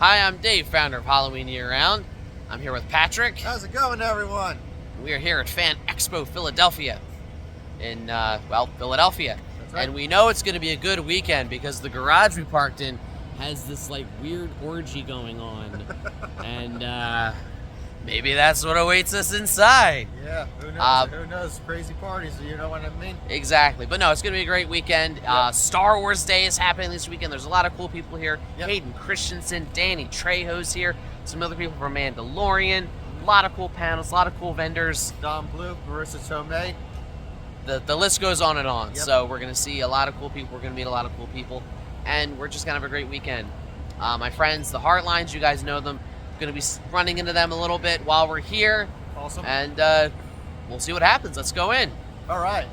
Hi, I'm Dave, founder of Halloween Year Round. I'm here with Patrick. How's it going, everyone? We are here at Fan Expo Philadelphia in, Philadelphia. That's right. And we know it's going to be a good weekend because the garage we parked in has this, weird orgy going on. And, maybe that's what awaits us inside. Yeah, who knows? Who knows? Crazy parties, you know what I mean? Exactly. But no, it's going to be a great weekend. Yep. Star Wars Day is happening this weekend. There's a lot of cool people here. Yep. Hayden Christensen, Trejo's here. Some other people from Mandalorian. A lot of cool panels, a lot of cool vendors. Don Blue, Marissa Tomei. The list goes on and on. Yep. So we're going to see a lot of cool people. We're going to meet a lot of cool people. And we're just going to have a great weekend. My friends, the Heartlines, you guys know them. Going to be running into them a little bit while we're here. Awesome. And we'll see what happens. Let's go in. All right.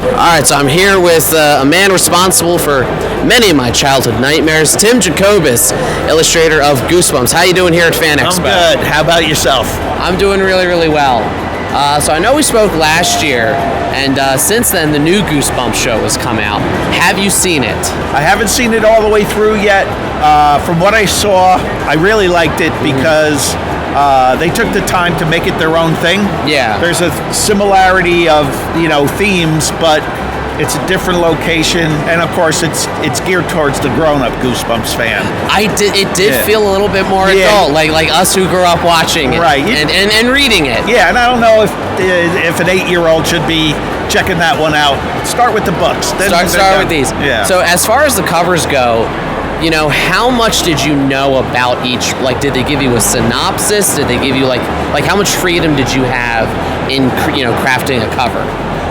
All right, so I'm here with a man responsible for many of my childhood nightmares, Tim Jacobus, illustrator of Goosebumps. How you doing here at Fan Expo? I'm good. How about yourself? I'm doing really, really well. So I know we spoke last year, and since then the new Goosebumps show has come out. Have you seen it? I haven't seen it all the way through yet. From what I saw, I really liked it because they took the time to make it their own thing. Yeah. There's a similarity of, themes, but it's a different location, and of course it's geared towards the grown-up Goosebumps fan. It did Yeah. feel a little bit more adult, like us who grew up watching it, Right. and reading it. Yeah, and I don't know if an 8-year-old should be checking that one out. Start with the books. Then Start with these. Yeah. So as far as the covers go, how much did you know about each? Did they give you a synopsis? Did they give you how much freedom did you have in crafting a cover?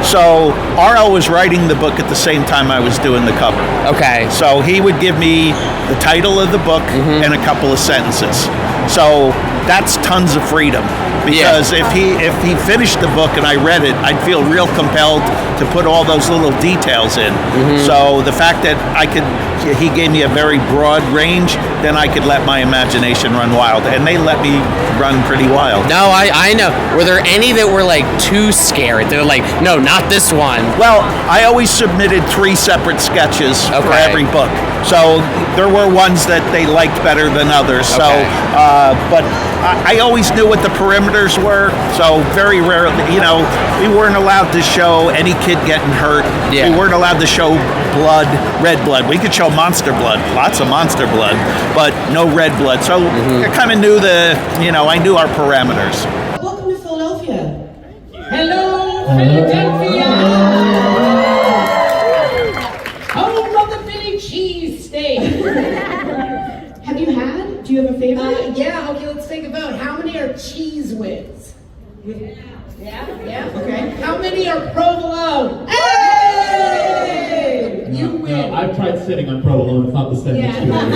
So R.L. was writing the book at the same time I was doing the cover. Okay. So he would give me the title of the book and a couple of sentences. So that's tons of freedom. Because if he finished the book and I read it, I'd feel real compelled to put all those little details in. So the fact that he gave me a very broad range, then I could let my imagination run wild. And they let me run pretty wild. No, I know. Were there any that were too scary? They were no, not this one. Well, I always submitted 3 separate sketches for every book. So there were ones that they liked better than others. So, but I always knew what the perimeters were. So very rarely, we weren't allowed to show any kid getting hurt. Yeah. We weren't allowed to show blood, red blood. We could show monster blood, lots of monster blood, but no red blood. So I kind of knew I knew our parameters. Welcome to Philadelphia. Hello, Philadelphia. Home of the Philly cheesesteak. Have you had? Do you have a favorite? Yeah, okay, let's take a vote. How many are cheese whiz? Yeah, okay. How many are provolone? Hey! You win. No, I've tried sitting on provolone. It's not the same experience.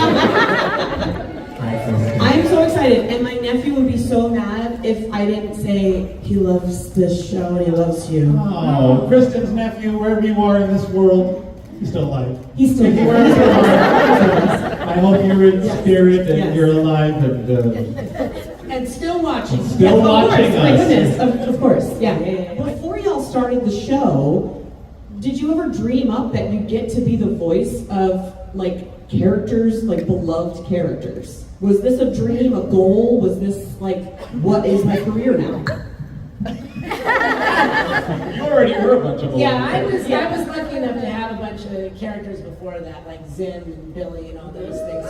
I'm so excited, and my nephew would be so mad if I didn't say he loves this show and he loves you. Oh, Kristen's nephew, wherever you are in this world, he's still alive. He's still here. I hope you're in spirit and you're alive And still watching. still watching My us. goodness, of course, yeah. Before y'all started the show, did you ever dream up that you'd get to be the voice of characters, beloved characters? Was this a dream, a goal? Was this what is my career now? You already were a bunch of old I was lucky enough to have a bunch of characters before that, like Zim and Billy and all those things.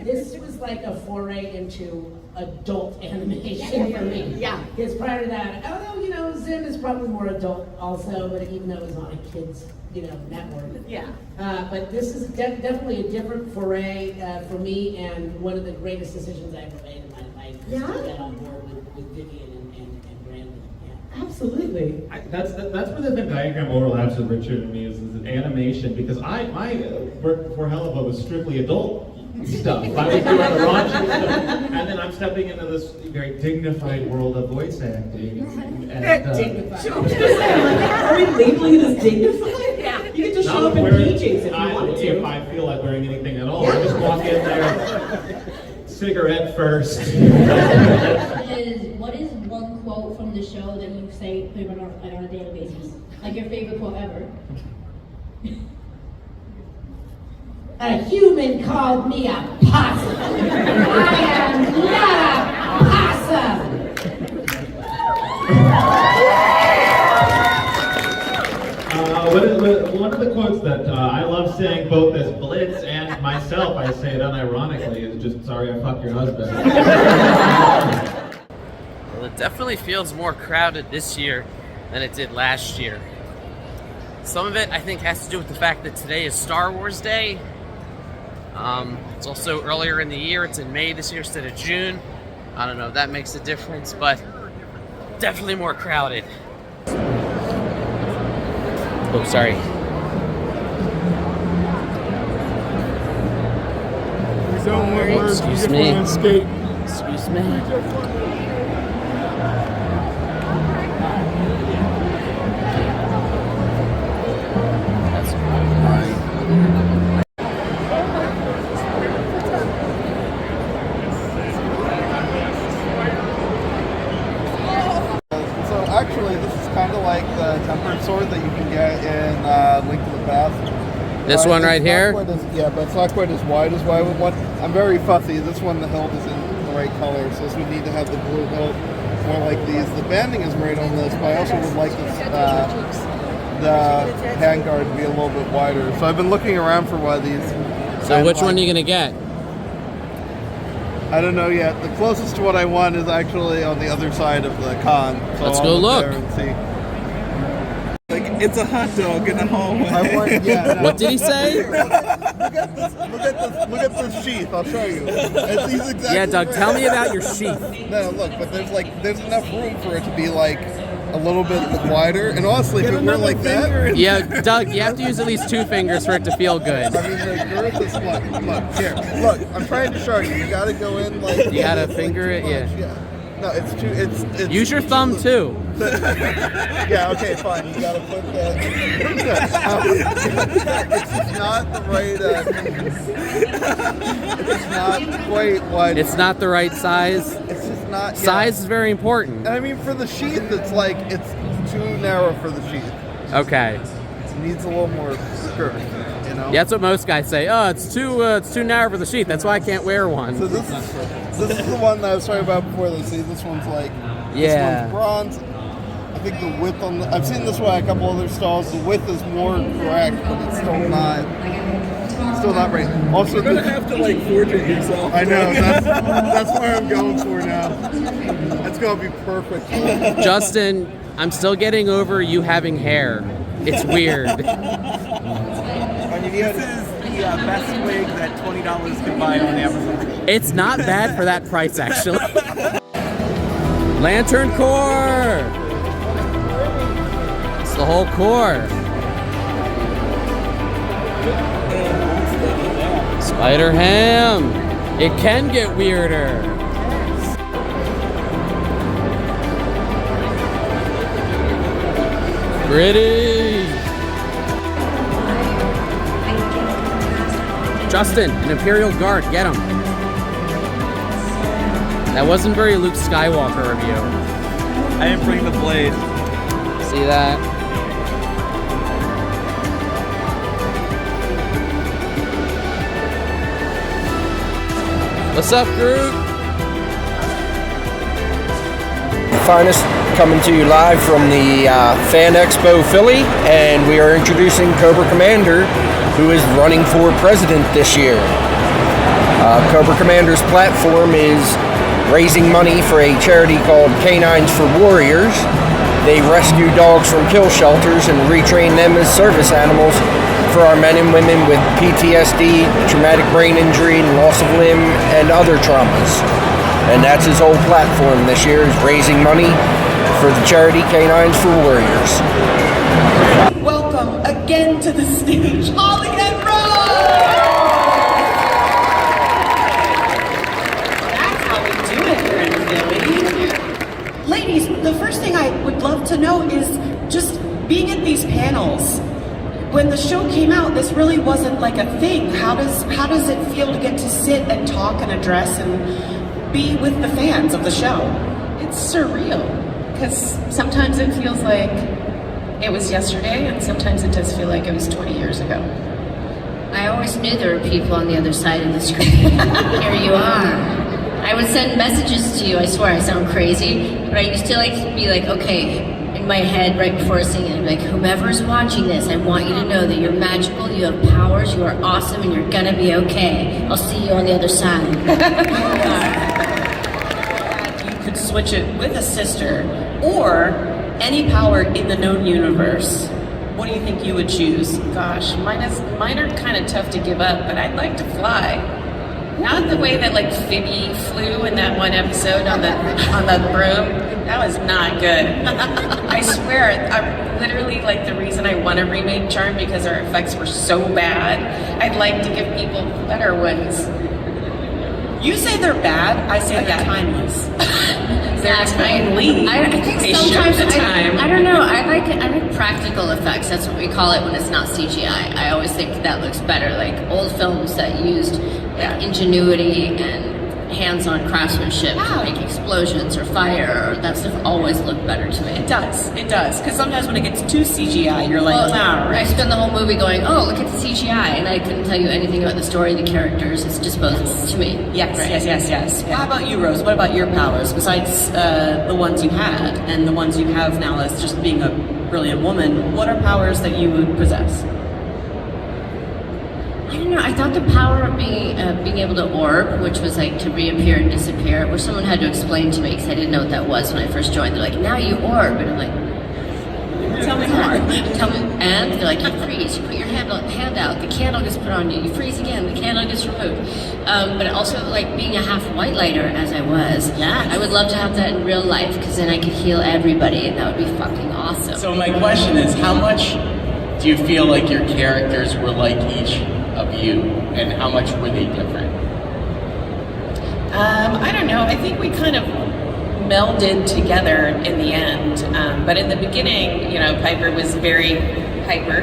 This was like a foray into adult animation for me. Yeah. Because prior to that, although, Zim is probably more adult also, but even though it was on a kid's, network. Yeah. But this is definitely a different foray for me, and one of the greatest decisions I ever made in my life was to get on board with Vivian and Brandon. Yeah. Absolutely. absolutely. That's where the Venn diagram overlaps with Richard and me is animation, because my work for Helluva was strictly adult stuff. I was doing the raunchy stuff, and then I'm stepping into this very dignified world of voice acting. Dignified. Are we labeling it as dignified? Yeah. You can just Not show up in wearing- PJs if you wanted to. If I feel like wearing anything at all, I just walk in there, cigarette first. What is one quote from the show that you say pretty much on a daily basis? Like your favorite quote ever? A human called me a possum. I am not a possum. One of the quotes that I love saying both as Blitz and myself, I say it unironically, is just, sorry I fucked your husband. Well, it definitely feels more crowded this year than it did last year. Some of it, I think, has to do with the fact that today is Star Wars Day. It's also earlier in the year. It's in May this year instead of June. I don't know if that makes a difference, but definitely more crowded. Oh, sorry. Excuse me. Excuse me. So actually, this is kind of like the tempered sword that you can get in Link to the Past. This one right It's not here? quite as- yeah, but it's not quite as wide as what I would want. I'm very fussy. This one, the hilt is in the right color, so this would need to have the blue hilt, more like these. The banding is right on this, but I also would like this, the handguard to be a little bit wider. So I've been looking around for one of these. So which one are you gonna get? I don't know yet. The closest to what I want is actually on the other side of the con. So Let's I'll go look. there and see. Like, it's a hot dog in a hallway. I want, yeah, no. What did he say? Look at this sheath. I'll show you. It's these exactly Yeah, Doug, tell me about your sheath. No, look, but there's enough room for it to be like a little bit wider. And honestly, if it were like that, Yeah, Doug, you have to use at least 2 fingers for it to feel good. I mean, the girth is look, here. Look, I'm trying to show you. You gotta go in like. You gotta like finger too it, much, yeah. No, it's too. It's Use your thumb too. Yeah, okay, fine. You gotta put that. It's just not the right. It's not quite wide. It's not the right size. It's just not. Yeah. Size is very important. And I mean, for the sheath, it's like it's too narrow for the sheath. Okay. It needs a little more skirt. You know. Yeah, that's what most guys say. Oh, it's too narrow for the sheath. That's why I can't wear one. So this is the one that I was talking about before. This, see, this one's like. Yeah. This one's bronze. I think the width on I've seen this one at a couple other stalls. The width is more correct, but it's still not right. Also, You're gonna have to like forge it yourself. I know that's where I'm going for now. That's gonna be perfect. Justin, I'm still getting over you having hair. It's weird. This is the best wig that $20 can buy on Amazon. It's not bad for that price, actually. Lantern core. It's the whole core. Spider ham. It can get weirder. Pretty. Justin, an Imperial Guard, get him. That wasn't very Luke Skywalker of you. I didn't bring the blade. See that? What's up, Groot? Finest coming to you live from the Fan Expo Philly, and we are introducing Cobra Commander, who is running for president this year. Cobra Commander's platform is raising money for a charity called Canines for Warriors. They rescue dogs from kill shelters and retrain them as service animals for our men and women with PTSD, traumatic brain injury, loss of limb, and other traumas. And that's his whole platform this year, is raising money for the charity Canines for Warriors. Welcome again to the stage, Holly and Rose! That's how we do it here in Philly. Ladies, the first thing I would love to know is just being at these panels. When the show came out, this really wasn't like a thing. How does it feel to get to sit and talk and address and be with the fans of the show? It's surreal, because sometimes it feels like it was yesterday, and sometimes it does feel like it was 20 years ago. I always knew there were people on the other side of the screen. Here you are. I would send messages to you, I swear I sound crazy, but I used to like be like, okay, in my head right before singing, I'd be like, whomever's watching this, I want you to know that you're magical, you have powers, you are awesome, and you're gonna be okay. I'll see you on the other side. You could switch it with a sister, or any power in the known universe. What do you think you would choose? Gosh, mine are kind of tough to give up, but I'd like to fly. Not the way that like Phoebe flew in that one episode on the broom. That was not good. I swear, I'm literally like the reason I want to remake Charm, because our effects were so bad. I'd like to give people better ones. You say they're bad, I say they're timeless. They're timely. I think they sometimes show the time. I don't know. I like practical effects. That's what we call it when it's not CGI. I always think that looks better. Like old films that used ingenuity and hands-on craftsmanship to make explosions or fire, or that stuff always looked better to me. It does. Because sometimes when it gets too CGI, you're like, wow, right. I spend the whole movie going, oh, look at the CGI, and I couldn't tell you anything about the story, the characters. It's disposable to me. Yes, right? yes. Yeah. How about you, Rose? What about your powers, besides the ones you had and the ones you have now as just being a brilliant woman? What are powers that you would possess? I don't know. I thought the power of being able to orb, which was like to reappear and disappear, which someone had to explain to me because I didn't know what that was when I first joined. They're like, now you orb, and I'm like, tell me more. Tell me. And they're like, you freeze. You put your hand out. The candle gets put on you. You freeze again. The candle gets removed. But also, like being a half white lighter as I was. Yeah. I would love to have that in real life because then I could heal everybody, and that would be fucking awesome. So my question is, how much do you feel like your characters were like each of you, and how much were they different? I don't know. I think we kind of melded together in the end. But in the beginning, Piper was very hyper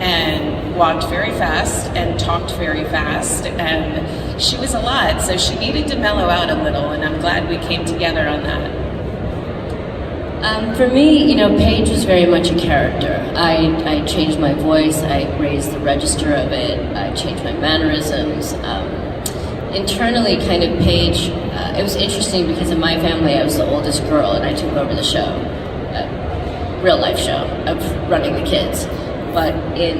and walked very fast and talked very fast, and she was a lot, so she needed to mellow out a little, and I'm glad we came together on that. For me, Paige was very much a character. I changed my voice, I raised the register of it, I changed my mannerisms. Internally, kind of Paige, it was interesting because in my family I was the oldest girl and I took over the show, real life show of running the kids. But in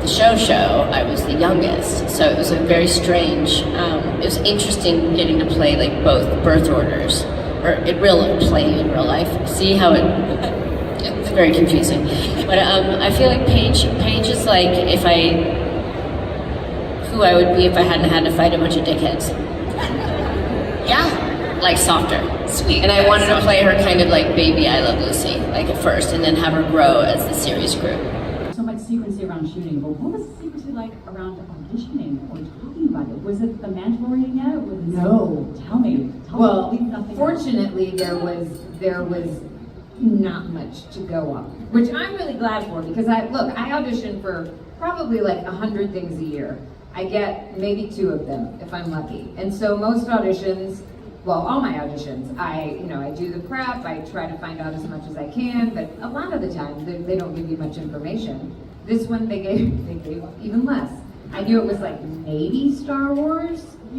the show, I was the youngest, so it was a very strange, it was interesting getting to play like both birth orders. Or play in real life. See how it's very confusing. But I feel like Paige is like who I would be if I hadn't had to fight a bunch of dickheads. Yeah. Like softer. Sweet. And I wanted to play her kind of like baby I Love Lucy, like at first, and then have her grow as the series grew. So much secrecy around shooting, but what was the secrecy like around auditioning or talking about it? Was it the mandatory yet? No. Tell me. Well, fortunately, there was not much to go on, which I'm really glad for, because I audition for probably like 100 things a year. I get maybe 2 of them if I'm lucky, and so most auditions, well, all my auditions, I do the prep, I try to find out as much as I can, but a lot of the time they don't give you much information. This one they gave even less. I knew it was like maybe Star Wars. I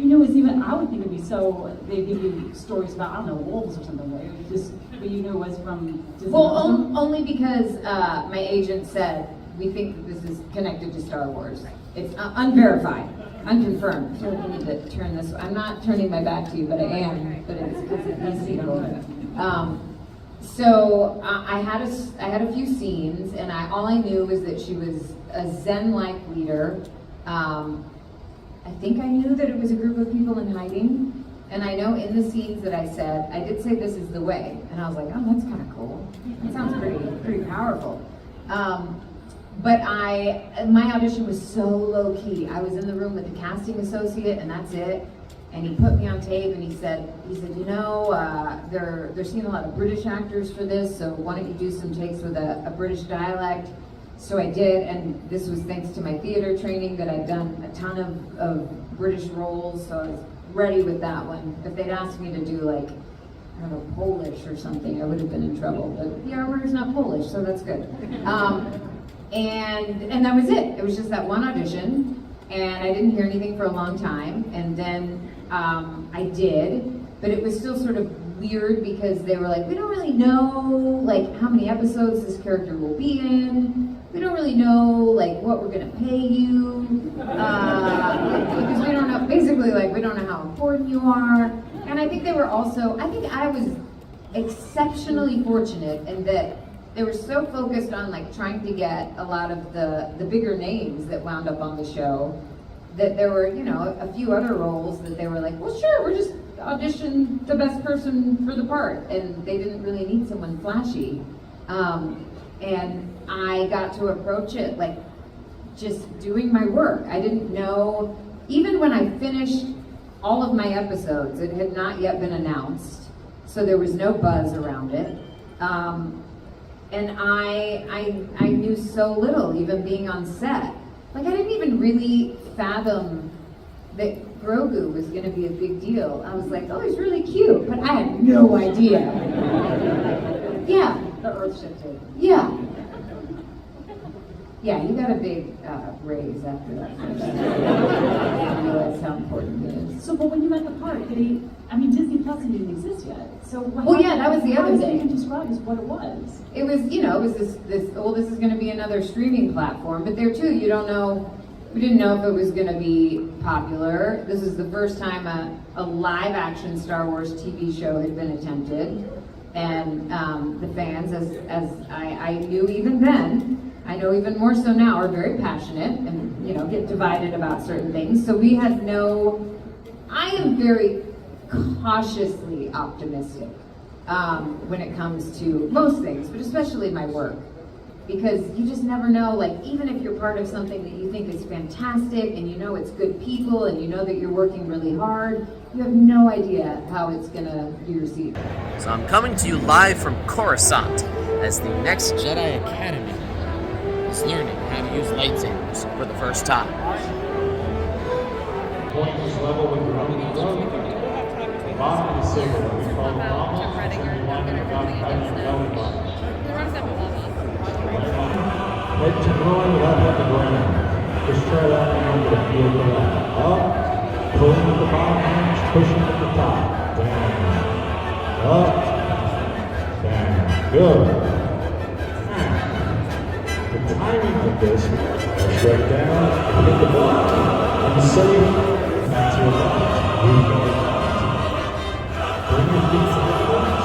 would think it'd be so, they give you stories about, I don't know, wolves or something, right? But it was from Disney. Well, only because my agent said, we think that this is connected to Star Wars. It's unverified, unconfirmed. So we need to turn this, I'm not turning my back to you, but I am, but it's because it needs to go. So I had a few scenes, and all I knew was that she was a Zen-like leader. I think I knew that it was a group of people in hiding, And I know in the scenes that I said, I did say this is the way. And I was like, oh, that's kind of cool. That sounds pretty powerful. But my audition was so low key. I was in the room with the casting associate, and that's it. And he put me on tape, and he said, you know, they're seeing a lot of British actors for this, so why don't you do some takes with a British dialect? So I did, and this was thanks to my theater training that I'd done a ton of British roles, so I was ready with that one. If they'd asked me to do like, I don't know, Polish or something, I would have been in trouble. But the armor's not Polish, so that's good. And that was it. It was just that one audition, and I didn't hear anything for a long time. And then I did, but it was still sort of weird because they were like, we don't really know like how many episodes this character will be in. We don't really know like what we're gonna pay you because we don't know. Basically, like we don't know how important you are. And I think they were also. I think I was exceptionally fortunate in that they were so focused on like trying to get a lot of the bigger names that wound up on the show that there were, you know, a few other roles that they were like, well, sure, we're just audition the best person for the part, and they didn't really need someone flashy. And I got to approach it like just doing my work. I didn't know, even when I finished all of my episodes, it had not yet been announced, so there was no buzz around it. And I knew so little, even being on set. Like I didn't even really fathom that Grogu was gonna be a big deal. I was like, oh, he's really cute, but I had no idea. Yeah. The Earth shifted. Yeah. Yeah, you got a big raise after that. I realized how important it is. So, but when you met the part, Disney Plus didn't exist yet. So, well, yeah, that was the other thing. How would you describe as what it was? It was, you know, it was this is going to be another streaming platform, but there too, you don't know. We didn't know if it was going to be popular. This is the first time a live-action Star Wars TV show had been attempted, and the fans, as I knew even then. I know even more so now, are very passionate and, you know, get divided about certain things. So we had I am very cautiously optimistic when it comes to most things, but especially my work. Because you just never know, like, even if you're part of something that you think is fantastic and you know it's good people and you know that you're working really hard, you have no idea how it's gonna be received. So I'm coming to you live from Coruscant as the next Jedi Academy is learning how to use lightsabers for the first time. Point this level with your own throat. Bottom of the cigarette. We call it almost. And you want to about your belly button. Head to groin, left at the ground. Just try that and you're going to feel the left. Up. Pulling with the bottom hands, pushing at the top. Down. Up. Down. Good. The timing of this, straight down, and hit the block, and safe, back to your left, move your left. Bring your feet to the front.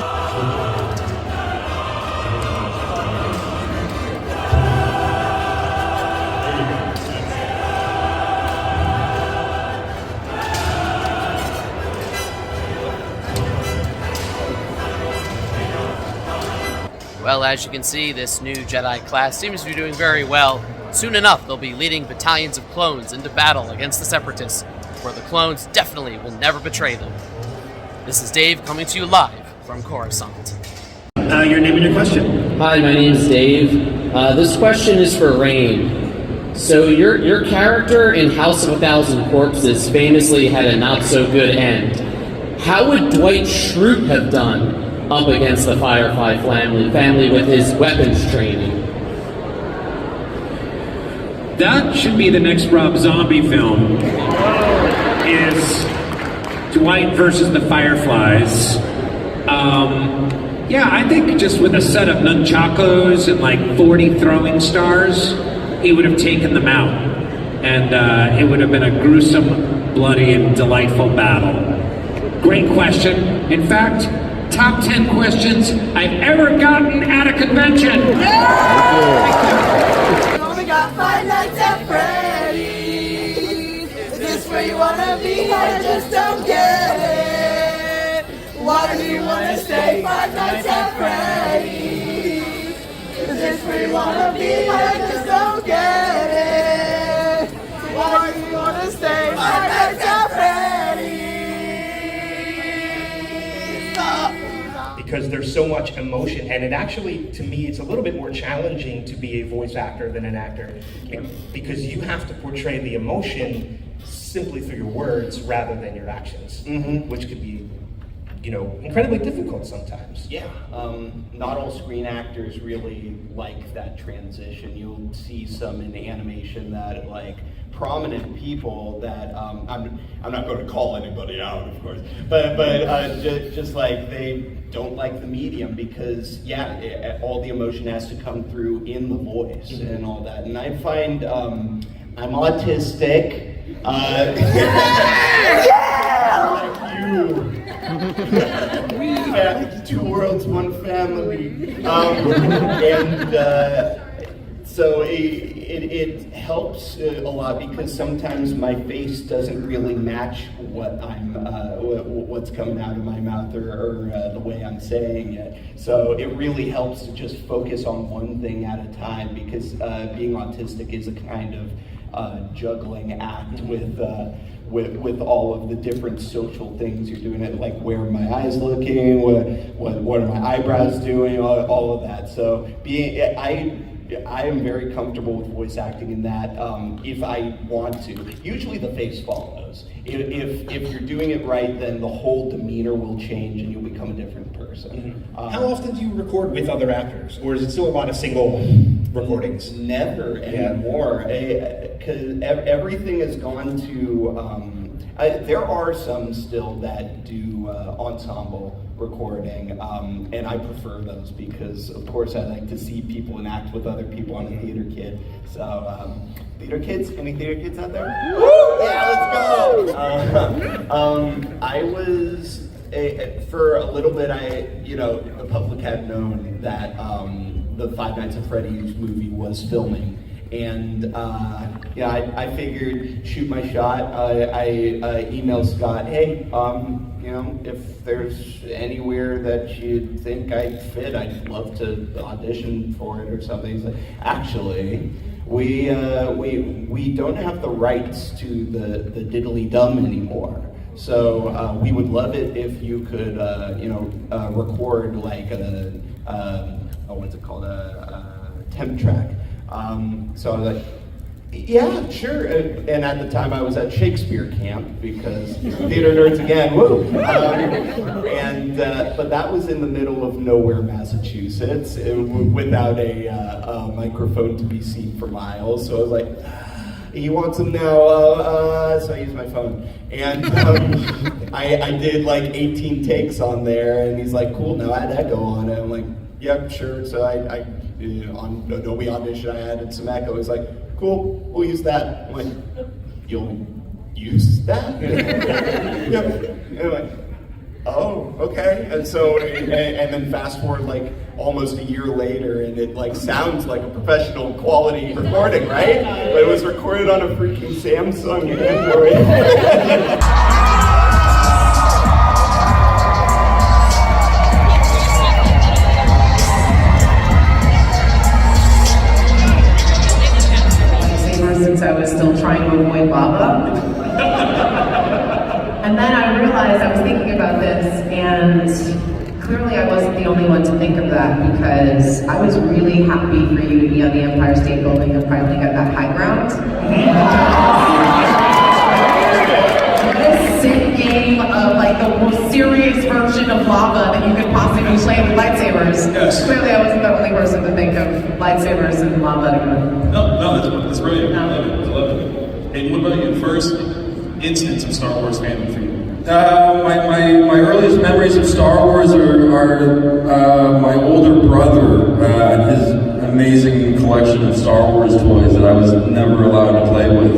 Well, as you can see, this new Jedi class seems to be doing very well. Soon enough, they'll be leading battalions of clones into battle against the Separatists, where the clones definitely will never betray them. This is Dave coming to you live from Coruscant. Your name and your question. Hi, my name's Dave. This question is for Rainn. So your character in House of a Thousand Corpses famously had a not-so-good end. How would Dwight Schrute have done up against the Firefly family with his weapons training? That should be the next Rob Zombie film. Is Dwight versus the Fireflies. Yeah, I think just with a set of nunchakos and like 40 throwing stars, he would have taken them out. And it would have been a gruesome, bloody, and delightful battle. Great question. In fact, top 10 questions I've ever gotten at a convention. You only got 5 nights at Freddy's. Is this where you wanna be? I just don't get it. Five Nights at Freddy's. Is this where you wanna be? I just don't get it. Why do you wanna stay? Five Nights at Freddy's. Because there's so much emotion, and it actually, to me, it's a little bit more challenging to be a voice actor than an actor, because you have to portray the emotion simply through your words rather than your actions, which could be, incredibly difficult sometimes. Yeah, not all screen actors really like that transition. You'll see some in animation that prominent people that I'm not going to call anybody out, of course, but just like they don't like the medium because all the emotion has to come through in the voice and all that. And I find I'm autistic. Two worlds, one family, so it helps a lot because sometimes my face doesn't really match what's coming out of my mouth or the way I'm saying it. So it really helps to just focus on one thing at a time because being autistic is a kind of juggling act with all of the different social things you're doing. It like where are my eyes looking? What are my eyebrows doing? All of that. So I am very comfortable with voice acting in that if I want to. Usually the face follows. If you're doing it right, then the whole demeanor will change and you'll become a different person. How often do you record with other actors, or is it still a lot of single recordings? Never anymore, because everything has gone to, there are some still that do ensemble recording, and I prefer those because, of course, I like to see people and act with other people. I'm a theater kid, so theater kids? Any theater kids out there? Woo! Yeah, let's go! I was, for a little bit, the public had known that the Five Nights at Freddy's movie was filming. And I figured, shoot my shot. I emailed Scott, hey, if there's anywhere that you think I'd fit, I'd love to audition for it or something. He's like, actually, we don't have the rights to the diddly dum anymore. So we would love it if you could, record like what's it called, a temp track. So I was like, yeah, sure. And at the time I was at Shakespeare camp because theater nerds again, woo! But that was in the middle of nowhere, Massachusetts, without a microphone to be seen for miles. So I was like, he wants them now, so I used my phone. And I did like 18 takes on there, and he's like, cool, now add echo on it. I'm like, yeah, sure. So on Adobe Audition, I added some echo. He's like, cool, we'll use that. I'm like, you'll use that? Yeah. And I'm like, oh, okay. And so, and then fast forward like almost a year later, and it like sounds like a professional quality recording, right? But it was recorded on a freaking Samsung Android. Since I was still trying to avoid lava. And then I realized I was thinking about this, and clearly I wasn't the only one to think of that, because I was really happy for you to be on the Empire State Building and finally get that high ground. This sick game of like the most serious version of lava that you could possibly play with lightsabers. Yes. Clearly I wasn't the only person to think of lightsabers and lava together. No, that's brilliant. I love it. And what about you? First instance of Star Wars fandom for you? My earliest memories of Star Wars are my older brother and his amazing collection of Star Wars toys that I was never allowed to play with.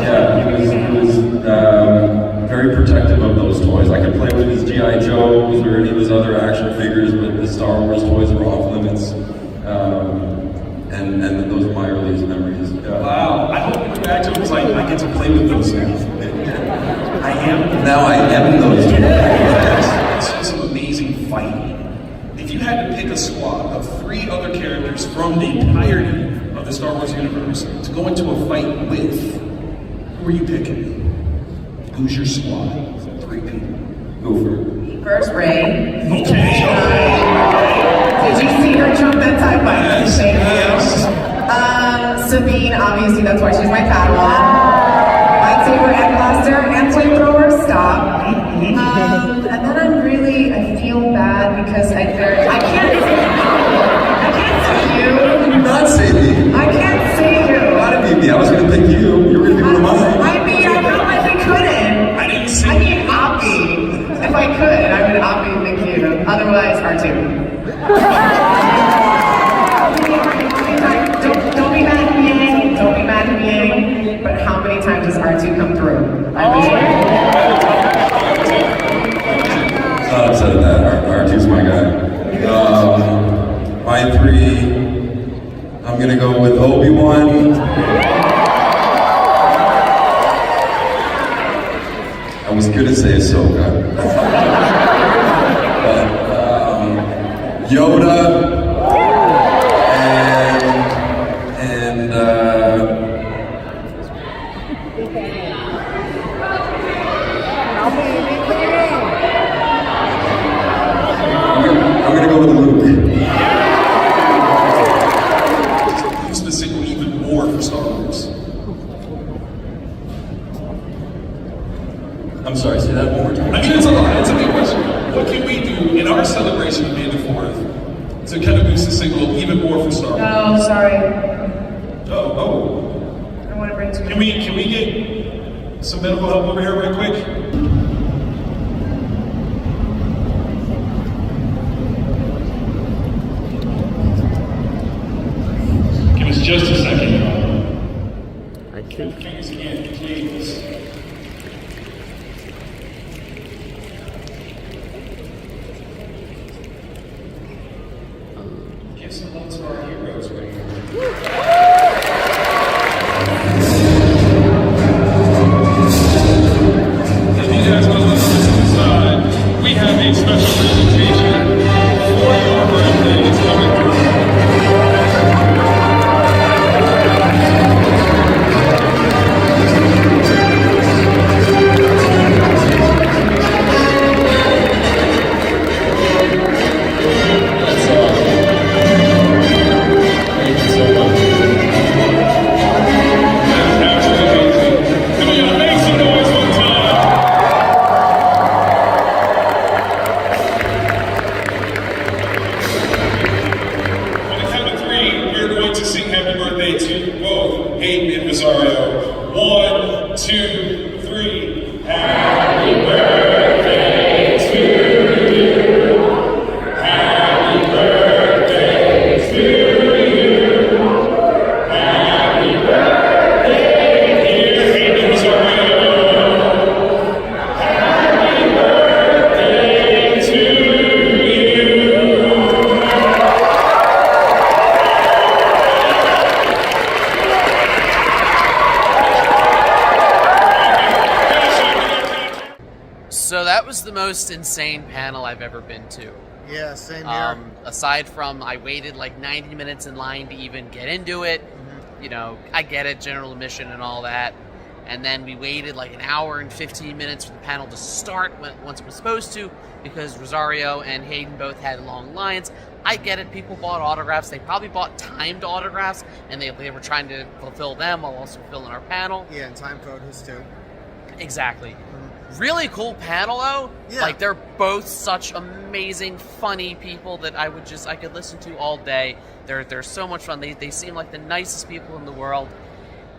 Yeah, he was very protective of those toys. I could play with his G.I. Joes or any of his other action figures, but the Star Wars toys were off limits. And those are my earliest memories. Wow, I hope the reaction was like, I get to play with those now. I am those toys. I've seen some amazing fights If you had to pick a squad of 3 other characters from the entirety of the Star Wars universe to go into a fight with, who are you picking? Who's your squad? 3 people. Go for it. First, Rey. Okay. Did you see her jump that TIE fighter? Yes. Sabine, obviously, that's why she's my Padawan. Lightsaber and blaster and flamethrower, stop. And then I feel bad because I can't say you. You did not say me. I can't say you. I didn't mean me. I was going to pick you. You were going to be one of mine. I realized I couldn't. I didn't say Oppie. If I could, I would Oppie pick you. Otherwise, R2. Don't be mad at me, Yang. Don't be mad at me, Yang. But how many times does R2 come through? I'm not upset at that. R2's my guy. My 3, I'm gonna go with Obi-Wan. I was gonna say Ahsoka. Yoda. I'm gonna go with Luke. Use the signal even more for Star Wars. I'm sorry, say that one more time. I mean, it's a lot. It's a big question. What can we do in our celebration of May the 4th to kind of boost the signal even more for Star Wars? Oh, sorry. Oh. I want to bring to Can we get some medical help over here right quick? Give us just a second. I think. Fingers again, please. Give some love to our heroes right here. If you guys want to listen to the side, we have a special presentation for your birthdays coming through. Hayden and Rosario. 1, 2, 3. Happy birthday to you. Happy birthday to you. Happy birthday, dear Hayden and Rosario. Happy birthday to you. So that was the most insane panel I've ever been to. Yeah, same here. Aside from I waited like 90 minutes in line to even get into it. You know, I get it, general admission and all that. And then we waited like an hour and 15 minutes for the panel to start once it was supposed to, because Rosario and Hayden both had long lines. I get it, people bought autographs. They probably bought timed autographs, and they were trying to fulfill them while also fulfilling our panel. Yeah, and time photos too. Exactly. Really cool panel though. Yeah. Like they're both such amazing, funny people that I could listen to all day. They're so much fun. They seem like the nicest people in the world.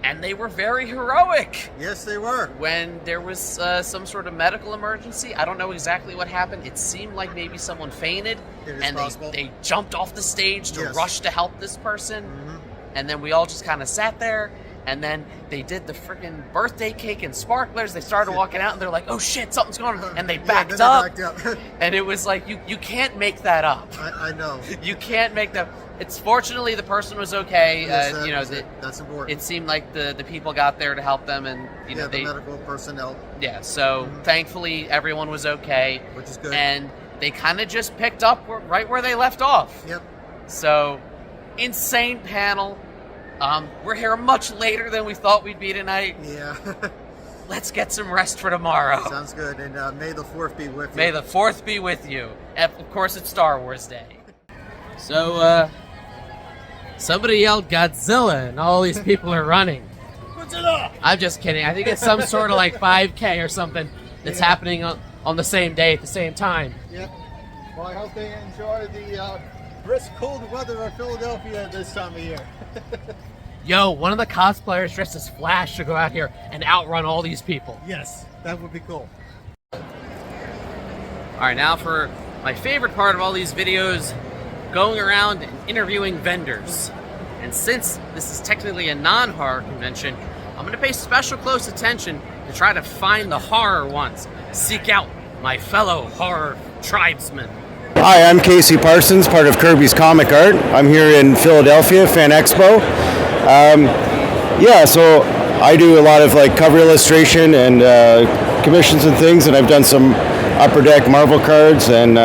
And they were very heroic. Yes, they were. When there was some sort of medical emergency, I don't know exactly what happened. It seemed like maybe someone fainted, and they jumped off the stage to rush to help this person. And then we all just kind of sat there, and then they did the freaking birthday cake and sparklers. They started walking out, and they're like, "Oh shit, something's going on!" And they backed up. And it was like you can't make that up. I know. You can't make that. It's fortunately the person was okay. Yes, that's important. It seemed like the people got there to help them, and you know the medical personnel. Yeah, so thankfully everyone was okay, which is good. And they kind of just picked up right where they left off. Yep. So, insane panel. We're here much later than we thought we'd be tonight. Yeah. Let's get some rest for tomorrow. Sounds good, and may the 4th be with you. May the 4th be with you. Of course, it's Star Wars Day. So, somebody yelled Godzilla, and all these people are running. I'm just kidding. I think it's some sort of like 5K or something that's happening on the same day at the same time. Yep. Well, I hope they enjoy the brisk, cold weather of Philadelphia this time of year. Yo, one of the cosplayers dressed as Flash to go out here and outrun all these people. Yes, that would be cool. All right, now for my favorite part of all these videos, going around and interviewing vendors. And since this is technically a non-horror convention, I'm gonna pay special close attention to try to find the horror ones. Seek out my fellow horror tribesmen. Hi, I'm Casey Parsons, part of Kirby's Comic Art. I'm here in Philadelphia, Fan Expo. So I do a lot of like cover illustration and commissions and things, and I've done some Upper Deck Marvel cards, and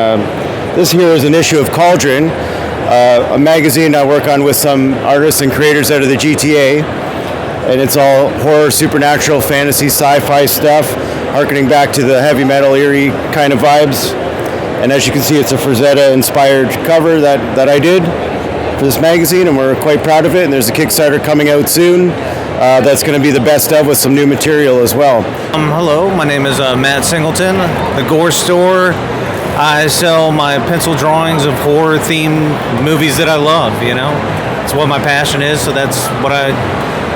this here is an issue of Cauldron, a magazine I work on with some artists and creators out of the GTA, and it's all horror, supernatural, fantasy, sci-fi stuff, harkening back to the heavy metal, eerie kind of vibes. And as you can see, it's a Frazetta-inspired cover that I did for this magazine, and we're quite proud of it. And there's a Kickstarter coming out soon that's going to be the best of with some new material as well. Hello, my name is Matt Singleton, the Gore Store. I sell my pencil drawings of horror-themed movies that I love, you know. It's what my passion is, so that's what I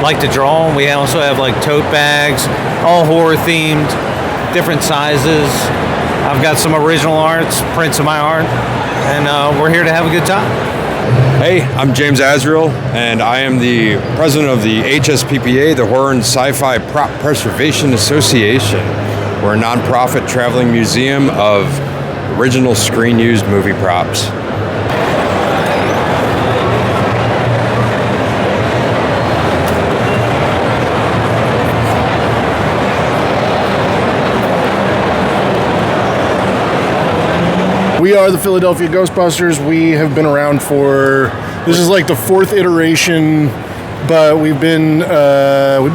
like to draw. We also have like tote bags, all horror-themed, different sizes. I've got some original arts, prints of my art, and we're here to have a good time. Hey, I'm James Azriel, and I am the president of the HSPPA, the Horror and Sci-Fi Prop Preservation Association. We're a nonprofit traveling museum of original screen-used movie props. We are the Philadelphia Ghostbusters. We have been around this is like the 4th iteration, but we've been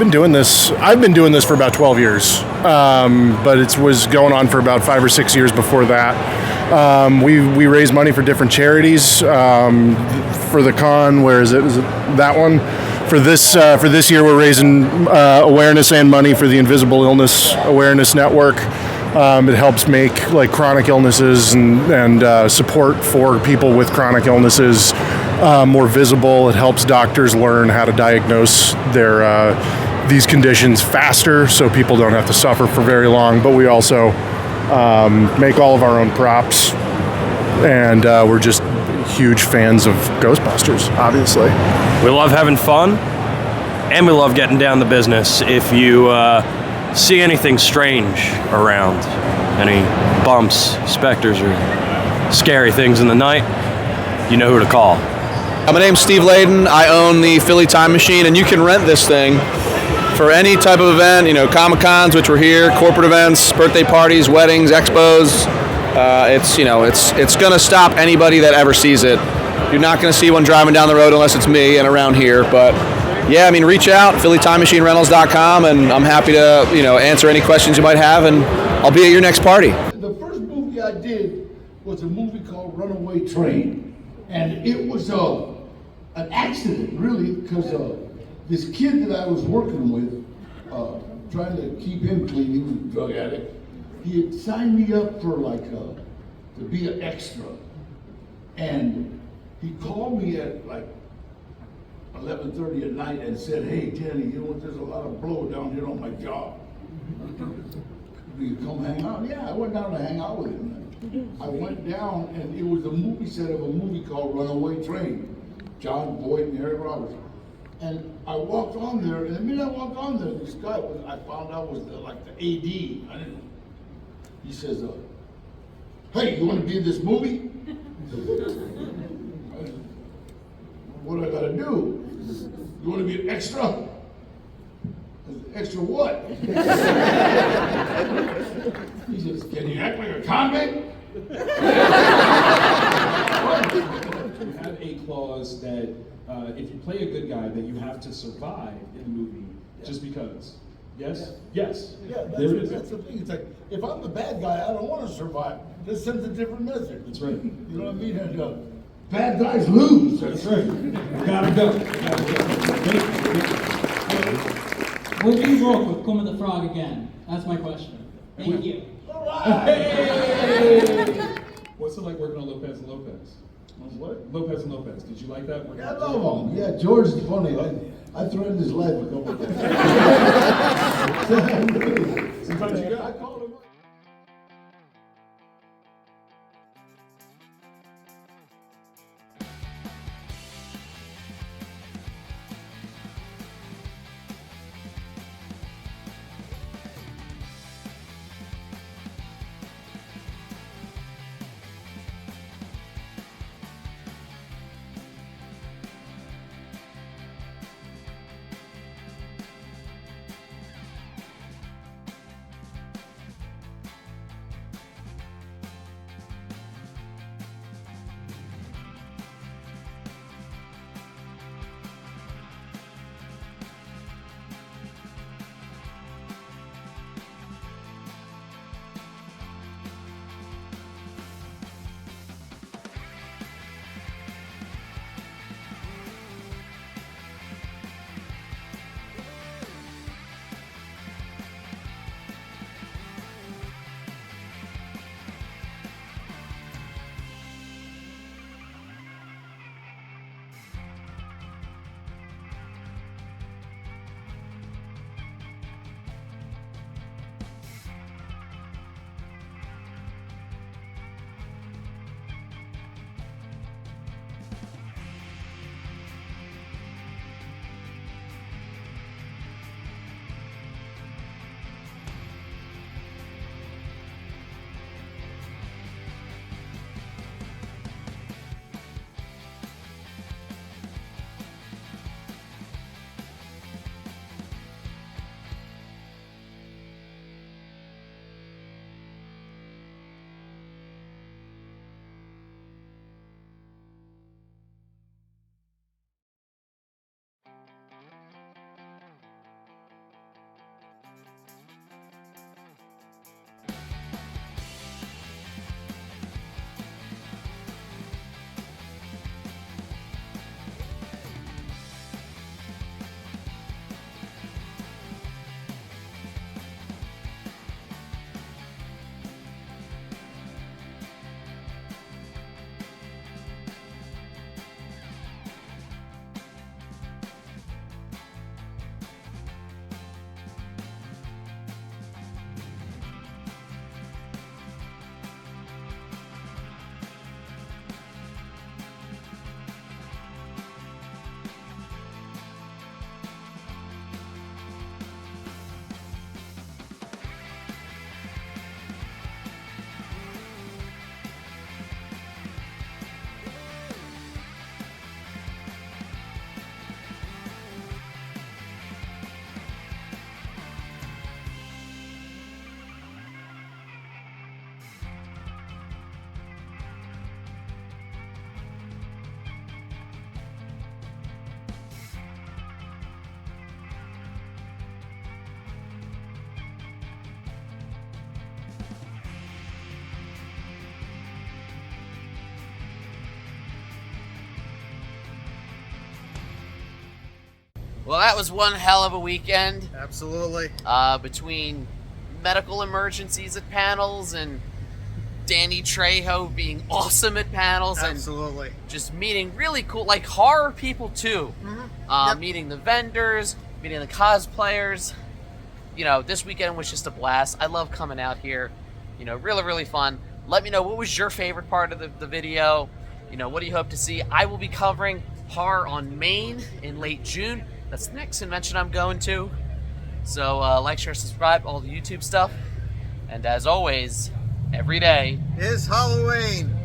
doing this. I've been doing this for about 12 years, but it was going on for about 5 or 6 years before that. We raise money for different charities. For the con, where is it? Is it that one? For this year, we're raising awareness and money for the Invisible Illness Awareness Network. It helps make like chronic illnesses and support for people with chronic illnesses more visible. It helps doctors learn how to diagnose these conditions faster, so people don't have to suffer for very long. But we also make all of our own props, and we're just huge fans of Ghostbusters, obviously. We love having fun, and we love getting down to business. If you see anything strange around, any bumps, specters, or scary things in the night, you know who to call. My name's Steve Layden. I own the Philly Time Machine, and you can rent this thing for any type of event, Comic-Cons, which we're here, corporate events, birthday parties, weddings, expos. It's going to stop anybody that ever sees it. You're not going to see one driving down the road unless it's me and around here, but yeah, reach out, PhillyTimeMachineRentals.com, and I'm happy to, answer any questions you might have, and I'll be at your next party. The first movie I did was a movie called Runaway Train, and it was an accident, really, because this kid that I was working with, trying to keep him clean, he was a drug addict, he had signed me up for to be an extra, and he called me at 11:30 at night and said, "Hey, Jenny, there's a lot of blow down here on my job. Will you come hang out?" Yeah, I went down to hang out with him. I went down, and it was a movie set of a movie called Runaway Train. John Boyd and Eric Roberts. And I walked on there, and the minute I walked on there, this guy I found out was the AD. He says, "Hey, you want to be in this movie?" What do I gotta do? You want to be an extra? Extra what? He says, "Can you act like a convict?" clause that if you play a good guy, that you have to survive in the movie just because. Yes? Yes. Yeah, There it is. that's the thing. It's like, if I'm the bad guy, I don't want to survive. This sends a different message. That's right. You know what I mean? And bad guys lose. That's right. Gotta go. Would you work with Kermit the Frog again? That's my question. Thank you. Hey! What's it like working on Lopez and Lopez? What? Lopez and Lopez. Did you like that? Yeah, I love him. Yeah, George is funny. I threatened his life a couple of times. Sometimes you I got. called him. Well, that was one hell of a weekend. Absolutely. Between medical emergencies at panels and Danny Trejo being awesome at panels. Absolutely. And just meeting really cool, like horror people too. Meeting the vendors, meeting the cosplayers. You know, this weekend was just a blast. I love coming out here. You know, really, really fun. Let me know, what was your favorite part of the video? You know, what do you hope to see? I will be covering horror on Maine in late June. That's the next convention I'm going to. So like, share, subscribe, all the YouTube stuff. And as always, every day is Halloween.